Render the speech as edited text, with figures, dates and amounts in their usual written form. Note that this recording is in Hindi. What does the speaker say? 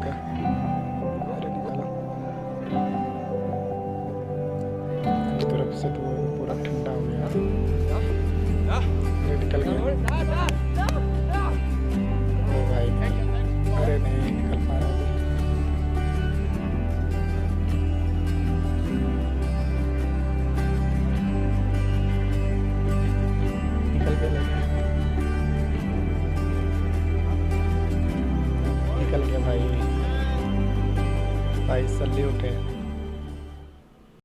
का। अरे निकाला इस तरफ से तो पूरा ठंडा हो गया। ये निकल गया। ओ भाई, अरे नहीं निकल पा रहा अभी। निकल गया लगे। निकल गया भाई। भाई सैल्यूट है।